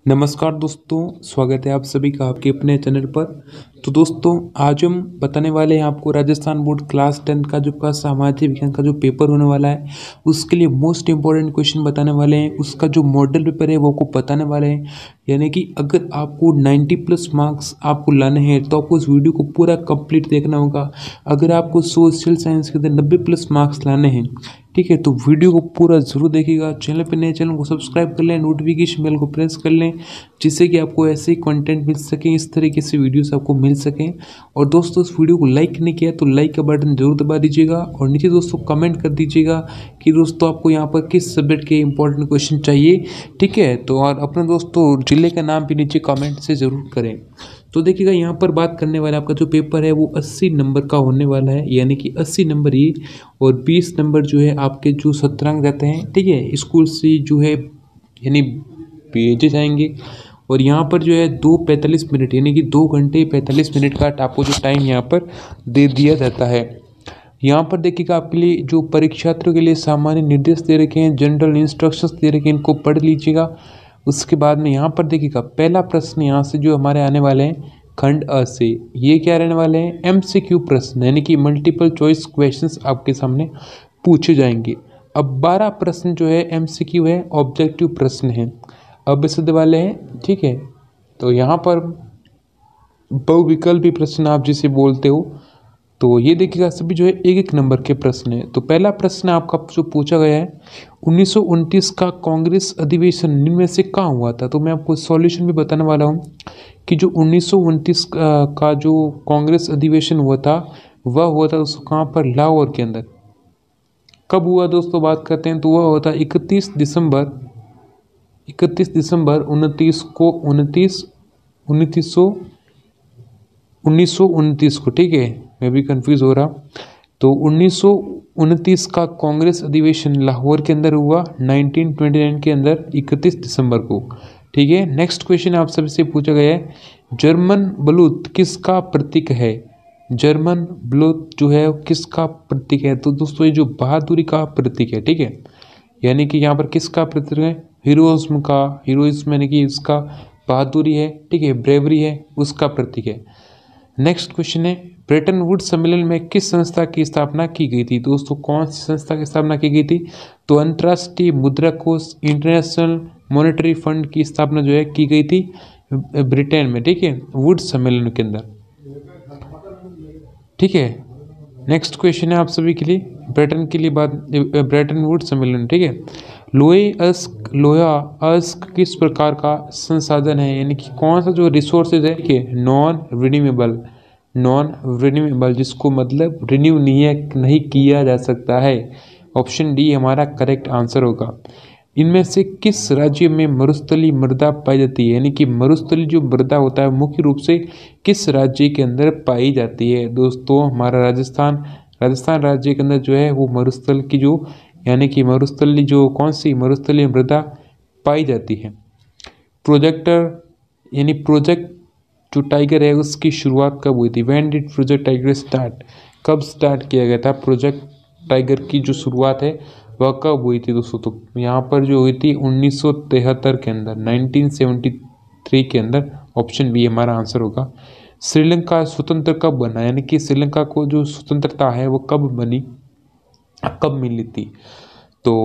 नमस्कार दोस्तों, स्वागत है आप सभी का आपके अपने चैनल पर। तो दोस्तों, आज हम बताने वाले हैं आपको राजस्थान बोर्ड क्लास 10 का जो का सामाजिक विज्ञान का जो पेपर होने वाला है, उसके लिए मोस्ट इंपॉर्टेंट क्वेश्चन बताने वाले हैं। उसका जो मॉडल पेपर है वो आपको बताने वाले हैं। यानी कि अगर आपको 90 प्लस मार्क्स आपको लाने हैं तो आपको इस वीडियो को पूरा कंप्लीट देखना होगा। अगर आपको सोशल साइंस के अंदर 90 प्लस मार्क्स लाने हैं, ठीक है, तो वीडियो को पूरा जरूर देखिएगा। चैनल पे नए, चैनल को सब्सक्राइब कर लें, नोटिफिकेशन बेल को प्रेस कर लें, जिससे कि आपको ऐसे ही कंटेंट मिल सके, इस तरीके से वीडियोस आपको मिल सकें। और दोस्तों, इस वीडियो को लाइक नहीं किया तो लाइक का बटन जरूर दबा दीजिएगा और नीचे दोस्तों कमेंट कर दीजिएगा कि दोस्तों आपको यहाँ पर किस सब्जेक्ट के इंपॉर्टेंट क्वेश्चन चाहिए, ठीक है। तो और अपने दोस्तों जिले का नाम भी नीचे कमेंट से ज़रूर करें। तो देखिएगा, यहाँ पर बात करने वाला आपका जो पेपर है वो 80 नंबर का होने वाला है, यानी कि 80 नंबर ये और 20 नंबर जो है आपके जो सत्रांक जाते हैं, ठीक है, स्कूल से जो है यानी भेजे जाएंगे। और यहाँ पर जो है 2:45 यानी कि 2 घंटे 45 मिनट का आपको जो टाइम यहाँ पर दे दिया जाता है। यहाँ पर देखिएगा, आपके लिए जो परीक्षार्थियों के लिए सामान्य निर्देश दे रखे हैं, जनरल इंस्ट्रक्शंस दे रखे हैं, इनको पढ़ लीजिएगा। उसके बाद में यहाँ पर देखिएगा, पहला प्रश्न यहाँ से जो हमारे आने वाले हैं खंड अ से, ये क्या रहने वाले हैं, MCQ प्रश्न, यानी कि मल्टीपल चॉइस क्वेश्चंस आपके सामने पूछे जाएंगे। अब 12 प्रश्न जो है MCQ है, ऑब्जेक्टिव प्रश्न है, अभ्यस्त वाले हैं, ठीक है। तो यहाँ पर बहुविकल्पी प्रश्न आप जिसे बोलते हो, तो ये देखिएगा सभी जो है एक एक नंबर के प्रश्न है। तो पहला प्रश्न आपका जो पूछा गया है, 1929 का कांग्रेस अधिवेशन निम्न में से कहाँ हुआ था। तो मैं आपको सॉल्यूशन भी बताने वाला हूँ कि जो 1929 का जो कांग्रेस अधिवेशन हुआ था वह हुआ था उसको कहाँ पर, लाहौर के अंदर। कब हुआ दोस्तों, बात करते हैं, तो वह हुआ था 31 दिसंबर 1929 को, ठीक है, मैं भी कंफ्यूज हो रहा। तो 1929 का कांग्रेस अधिवेशन लाहौर के अंदर हुआ 1929 के अंदर 31 दिसंबर को, ठीक है। नेक्स्ट क्वेश्चन आप सबसे पूछा गया है, जर्मन बलूत किसका प्रतीक है। जर्मन बलूत जो है किसका प्रतीक है। तो दोस्तों, ये जो बहादुरी का प्रतीक है, ठीक है, यानी कि यहाँ पर किसका प्रतीक है, हीरोइज्म का, हीरोइज्म यानी कि इसका बहादुरी है, ठीक है, ब्रेवरी है, उसका प्रतीक है। नेक्स्ट क्वेश्चन है, ब्रेटन वुड्स सम्मेलन में किस संस्था की स्थापना की गई थी। दोस्तों, कौन सी संस्था की स्थापना की गई थी, तो अंतर्राष्ट्रीय मुद्रा कोष, इंटरनेशनल मॉनेटरी फंड की स्थापना जो है की गई थी ब्रिटेन में, ठीक है, वुड्स सम्मेलन के अंदर, ठीक है। नेक्स्ट क्वेश्चन है आप सभी के लिए, ब्रेटन के लिए बात, ब्रेटन वुड्स सम्मेलन, ठीक है। लोहा अयस्क किस प्रकार का संसाधन है, यानी कि कौन सा जो रिसोर्सेज है कि नॉन रिन्यूएबल, जिसको मतलब रिन्यू नहीं किया जा सकता है। ऑप्शन डी हमारा करेक्ट आंसर होगा। इनमें से किस राज्य में मरुस्थलीय मृदा पाई जाती है, यानी कि मरुस्थलीय जो मृदा होता है मुख्य रूप से किस राज्य के अंदर पाई जाती है। दोस्तों, हमारा राजस्थान राज्य के अंदर जो है वो मरुस्थल की जो, यानी कि मरुस्थलीय जो कौन सी मरुस्थलीय मृदा पाई जाती है। प्रोजेक्ट जो टाइगर है उसकी शुरुआत कब हुई थी, when did project tiger start, कब स्टार्ट किया गया था प्रोजेक्ट टाइगर की जो शुरुआत है वह कब हुई थी दोस्तों। तो यहाँ पर जो हुई थी 1973 के अंदर, 1973 के अंदर, ऑप्शन बी हमारा आंसर होगा। श्रीलंका स्वतंत्र कब बना, यानी कि श्रीलंका को जो स्वतंत्रता है वो कब बनी, कब मिली थी, तो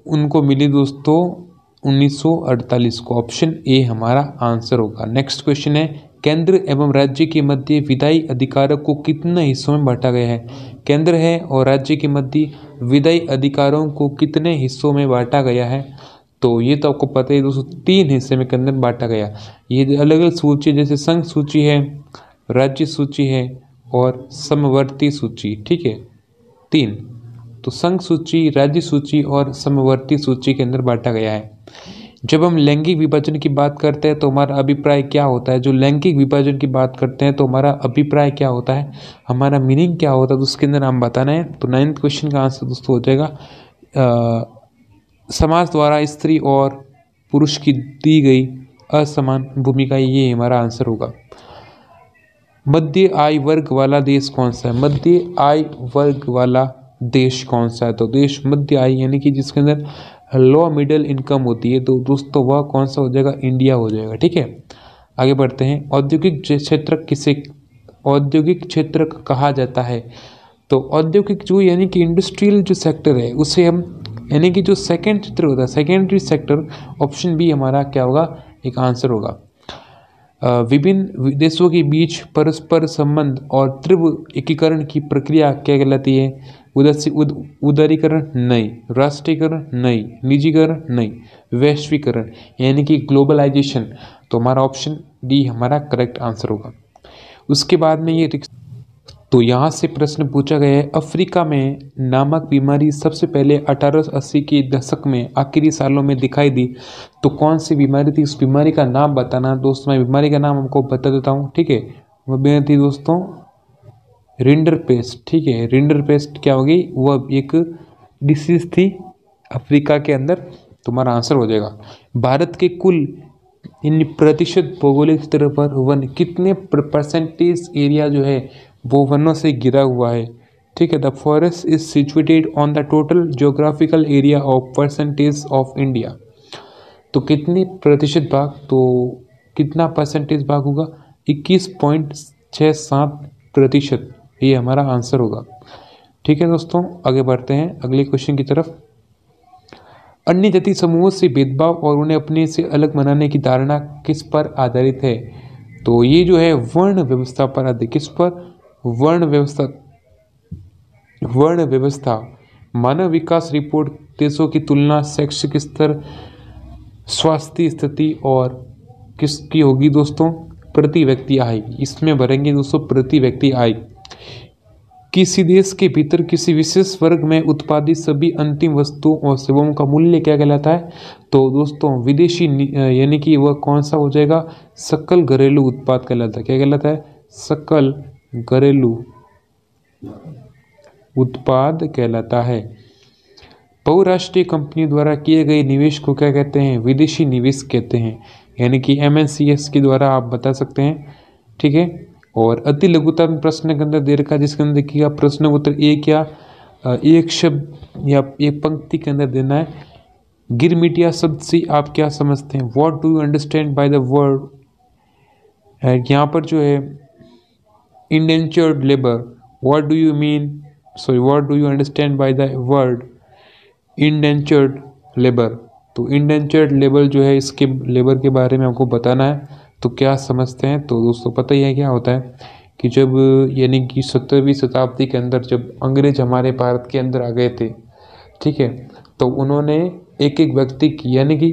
उनको मिली दोस्तों 1948 को, ऑप्शन ए हमारा आंसर होगा। नेक्स्ट क्वेश्चन है, केंद्र एवं राज्य के मध्य विधायी अधिकारों को कितने हिस्सों में बांटा गया है। केंद्र है और राज्य के मध्य विधायी अधिकारों को कितने हिस्सों में बांटा गया है, तो ये तो आपको पता है दोस्तों, 3 हिस्से में केंद्र बांटा गया। ये अलग अलग सूची, जैसे संघ सूची है, राज्य सूची है और समवर्ती सूची, ठीक है, 3। तो संघ सूची, राज्य सूची और समवर्ती सूची के अंदर बांटा गया है। जब हम लैंगिक विभाजन की बात करते हैं तो हमारा अभिप्राय क्या होता है, जो लैंगिक विभाजन की बात करते हैं तो हमारा अभिप्राय क्या होता है, हमारा मीनिंग क्या होता है, तो उसके अंदर हम बताना है। तो 9th क्वेश्चन का आंसर दोस्तों हो जाएगा समाज द्वारा स्त्री और पुरुष की दी गई असमान भूमिका, ये हमारा आंसर होगा। मध्य आय वर्ग वाला देश कौन सा है, मध्य आय वर्ग वाला देश कौन सा है, तो देश मध्य आय यानी कि जिसके अंदर लो मिडिल इनकम होती है, तो दोस्तों वह कौन सा हो जाएगा, इंडिया हो जाएगा। ठीक है, आगे बढ़ते हैं। औद्योगिक क्षेत्र कहा जाता है, तो औद्योगिक जो यानी कि इंडस्ट्रियल जो सेक्टर है उसे हम यानी कि जो सेकेंड क्षेत्र होता है, सेकेंडरी सेक्टर, ऑप्शन बी हमारा क्या होगा, एक आंसर होगा। विभिन्न देशों के बीच परस्पर संबंध और तीव्र एकीकरण की प्रक्रिया क्या कहलाती है, उदारीकरण नहीं, राष्ट्रीयकरण नहीं, निजीकरण नहीं, वैश्वीकरण यानी कि ग्लोबलाइजेशन। तो हमारा ऑप्शन डी हमारा करेक्ट आंसर होगा। उसके बाद में तो यहाँ से प्रश्न पूछा गया है, अफ्रीका में नामक बीमारी सबसे पहले 1880 के दशक में आखिरी सालों में दिखाई दी, तो कौन सी बीमारी थी, उस बीमारी का नाम बताना। दोस्तों मैं बीमारी का नाम हमको बता देता हूँ। ठीक है, वह बीमारी थी दोस्तों रिंडरपेस्ट। ठीक है, रिंडरपेस्ट क्या होगी, वह एक डिसीज थी अफ्रीका के अंदर। तुम्हारा आंसर हो जाएगा। भारत के कुल इन प्रतिशत भौगोलिक स्तर पर वन कितने परसेंटेज एरिया जो है वो वनों से घिरा हुआ है। ठीक है, the forest is situated on the total geographical area of percentage of India. तो कितनी प्रतिशत भाग, तो कितना परसेंटेज भाग होगा, 21.67%, ये हमारा आंसर होगा। ठीक है दोस्तों, आगे बढ़ते हैं अगले क्वेश्चन की तरफ। अन्य जाति समूहों से भेदभाव और उन्हें अपने से अलग बनाने की धारणा किस पर आधारित है, तो ये जो है वर्ण व्यवस्था पर आधारित। किस पर, वर्ण व्यवस्था। मानव विकास रिपोर्ट देशों की तुलना, शैक्षिक स्तर, स्वास्थ्य स्थिति और किसकी होगी दोस्तों, प्रति व्यक्ति आय। इसमें भरेंगे दोस्तों प्रति व्यक्ति आय। किसी देश के भीतर किसी विशेष वर्ग में उत्पादित सभी अंतिम वस्तुओं और सेवाओं का मूल्य क्या कहलाता है, तो दोस्तों विदेशी यानी कि वह कौन सा हो जाएगा, सकल घरेलू उत्पाद कहलाता है। क्या कहलाता है, सकल घरेलू उत्पाद कहलाता है। बहुराष्ट्रीय कंपनी द्वारा किए गए निवेश को क्या कहते हैं, विदेशी निवेश कहते हैं, यानी कि MNCs के द्वारा आप बता सकते हैं। ठीक है, और अति लघुतम प्रश्न के अंदर दे रखा, जिसके अंदर देखिएगा प्रश्न उत्तर एक या एक शब्द या एक पंक्ति के अंदर देना है। गिरमिटिया शब्द से आप क्या समझते हैं, what do you understand by the word, यहाँ पर जो है indentured labour, what do you understand by the word indentured labour. तो इंडेंचर्ड लेबर जो है, इसके लेबर के बारे में आपको बताना है, तो क्या समझते हैं। तो दोस्तों पता ही है क्या होता है कि जब यानी कि 17वीं शताब्दी के अंदर जब अंग्रेज हमारे भारत के अंदर आ गए थे, ठीक है, तो उन्होंने एक एक व्यक्ति की यानी कि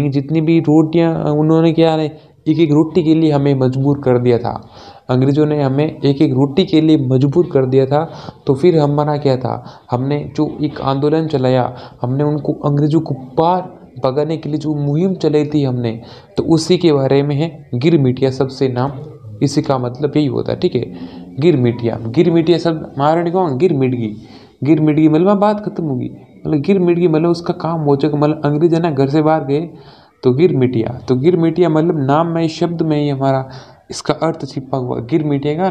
जितनी भी रोटियां, उन्होंने क्या है, एक एक रोटी के लिए हमें मजबूर कर दिया था। अंग्रेजों ने हमें एक एक रोटी के लिए मजबूर कर दिया था। तो फिर हमारा क्या था, हमने जो एक आंदोलन चलाया, हमने उनको अंग्रेजों को पार भगाने के लिए जो मुहिम चलाई थी हमने, तो उसी के बारे में है गिरमिटिया सबसे नाम, इसी का मतलब यही होता है। ठीक है, गिरमिटिया शब्द महारानी कौन, गिरमिटगी मतलब बात खत्म होगी, मतलब गिरमिटगी मतलब उसका काम हो जाएगा, मतलब अंग्रेज है ना घर से बाहर गए तो गिरमिटिया मतलब नाम में, शब्द में ही हमारा इसका अर्थ छिपा हुआ। गिरमिटिया का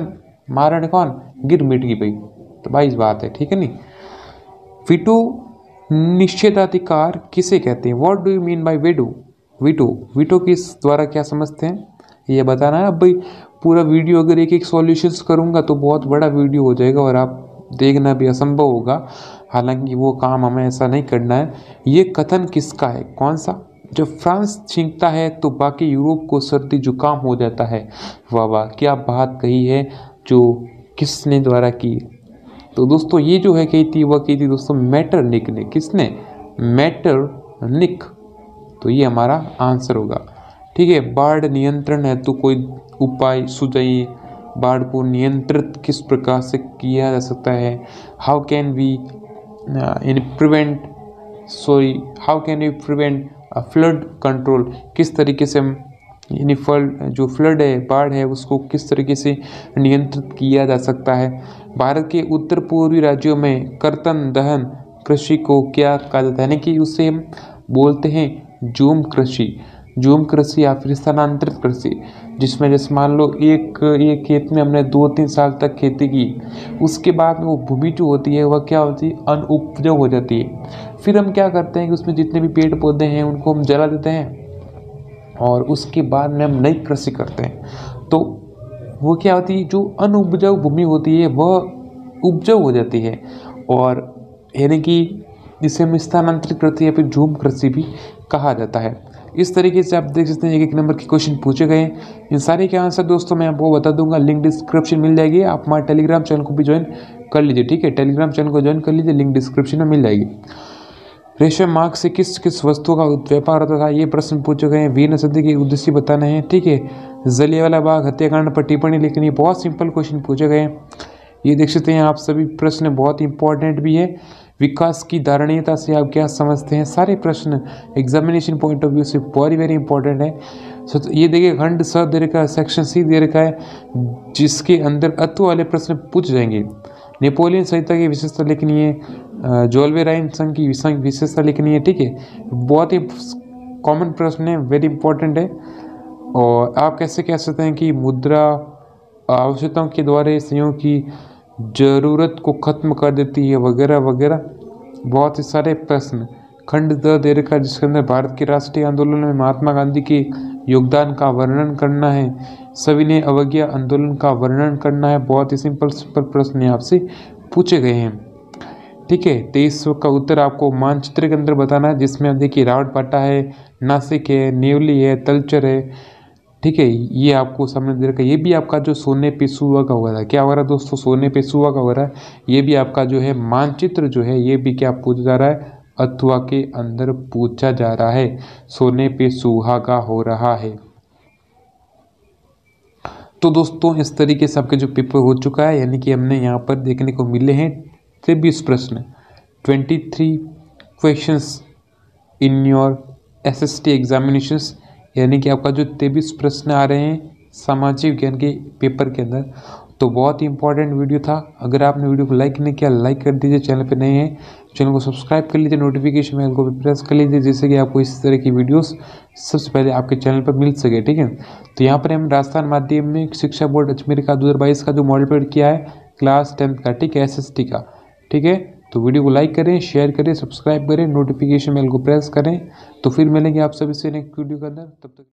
महारानी कौन, गिरमिटगी भाई। तो भाई इस बात है, ठीक है नहीं। वीटो निषेधाधिकार किसे कहते हैं, what do you mean by veto किस द्वारा क्या समझते हैं, ये बताना है। अब भाई पूरा वीडियो अगर एक एक सॉल्यूशंस करूंगा तो बहुत बड़ा वीडियो हो जाएगा और आप देखना भी असंभव होगा, हालांकि वो काम हमें ऐसा नहीं करना है। ये कथन किसका है, कौन सा, जब फ्रांस छींकता है तो बाकी यूरोप को सर्दी जुकाम हो जाता है। वाह वाह, क्या बात कही है, जो किसने द्वारा की। तो दोस्तों ये जो है कही थी, वह कही थी दोस्तों मैटरनिक ने। किसने, मैटरनिक। तो ये हमारा आंसर होगा। ठीक है, बाढ़ नियंत्रण है तो कोई उपाय सुझाइए, बाढ़ को नियंत्रित किस प्रकार से किया जा सकता है। How can we prevent flood control, किस तरीके से हम यानी जो फ्लड है, बाढ़ है, उसको किस तरीके से नियंत्रित किया जा सकता है। भारत के उत्तर पूर्वी राज्यों में कर्तन दहन कृषि को क्या कहा जाता है, यानी कि उससे हम बोलते हैं झूम कृषि। झूम कृषि या फिर स्थानांतरित कृषि, जिसमें जैसे मान लो एक खेत में हमने 2-3 साल तक खेती की, उसके बाद में वो भूमि जो होती है वह क्या होती है, अनुपजाऊ हो जाती है। फिर हम क्या करते हैं कि उसमें जितने भी पेड़ पौधे हैं उनको हम जला देते हैं और उसके बाद में हम नई कृषि करते हैं। तो वो क्या होती है, जो अनुपजाऊ भूमि होती है वह उपजाऊ हो जाती है, और यानी कि जिसे हम स्थानांतरित कृषि या फिर झूम कृषि भी कहा जाता है। इस तरीके से आप देख सकते हैं एक नंबर के क्वेश्चन पूछे गए हैं। इन सारे के आंसर दोस्तों मैं आपको बता दूंगा, लिंक डिस्क्रिप्शन मिल जाएगी। आप हमारे टेलीग्राम चैनल को भी ज्वाइन कर लीजिए, ठीक है, टेलीग्राम चैनल को ज्वाइन कर लीजिए, लिंक डिस्क्रिप्शन में मिल जाएगी। रेशम मार्ग से किस किस वस्तुओं का व्यापार होता था, ये प्रश्न पूछे गए हैं। वीर सदी के उद्देश्य बताना है, ठीक है। जलियांवाला बाग हत्याकांड पर टिप्पणी लिखनी है, बहुत सिंपल क्वेश्चन पूछे गए हैं। ये देख सकते हैं आप सभी प्रश्न बहुत इंपॉर्टेंट भी है। विकास की धारणीयता से आप क्या समझते हैं, सारे प्रश्न एग्जामिनेशन पॉइंट ऑफ व्यू से वेरी वेरी इंपॉर्टेंट है। ये देखिए खंड स दे रखा है, सेक्शन सी दे रखा है, जिसके अंदर अत्व वाले प्रश्न पूछ जाएंगे। नेपोलियन संहिता की विशेषता लिखनी है, जोल्वेराइन संघ की विशेषता लिखनी है, ठीक है। बहुत ही कॉमन प्रश्न है, वेरी इंपॉर्टेंट है। और आप कैसे कह सकते हैं कि मुद्रा आवश्यकताओं के द्वारा संयोग की ज़रूरत को ख़त्म कर देती है, वगैरह वगैरह, बहुत ही सारे प्रश्न। खंड द दे रखा है, जिसके अंदर भारत के राष्ट्रीय आंदोलन में महात्मा गांधी के योगदान का वर्णन करना है, सविनय अवज्ञा आंदोलन का वर्णन करना है। बहुत ही सिंपल प्रश्न आपसे पूछे गए हैं, ठीक है। 23 का उत्तर आपको मानचित्र के अंदर बताना है, जिसमें आप देखिए रावटबाटा है, नासिक है, नेवली है, तलचर है, ठीक है। ये आपको सामने दे रखा है। ये भी आपका जो सोने पे सुहागा हो रहा है, क्या हो रहा है दोस्तों, सोने पे सुहागा हो रहा है। ये भी आपका जो है मानचित्र जो है, ये भी क्या पूछा जा रहा है, अथवा के अंदर पूछा जा रहा है, सोने पे सुहागा हो रहा है। तो दोस्तों इस तरीके से आपके जो पेपर हो चुका है, यानी कि हमने यहाँ पर देखने को मिले हैं 23 प्रश्न, 23 questions in your SST examinations, यानी कि आपका जो 23 प्रश्न आ रहे हैं सामाजिक विज्ञान के पेपर के अंदर। तो बहुत ही इंपॉर्टेंट वीडियो था। अगर आपने वीडियो को लाइक नहीं किया, लाइक कर दीजिए, चैनल पे नए हैं चैनल को सब्सक्राइब कर लीजिए, नोटिफिकेशन बेल को भी प्रेस कर लीजिए, जिससे कि आपको इस तरह की वीडियोस सबसे पहले आपके चैनल पर मिल सके, ठीक है। तो यहाँ पर हम राजस्थान माध्यमिक शिक्षा बोर्ड अजमेर का 2022 का जो मॉडल पेपर किया है क्लास 10 का, ठीक है, एसएसटी का, ठीक है। तो वीडियो को लाइक करें, शेयर करें, सब्सक्राइब करें, नोटिफिकेशन बेल को प्रेस करें। तो फिर मिलेंगे आप सभी से नेक्स्ट वीडियो के अंदर, तब तक।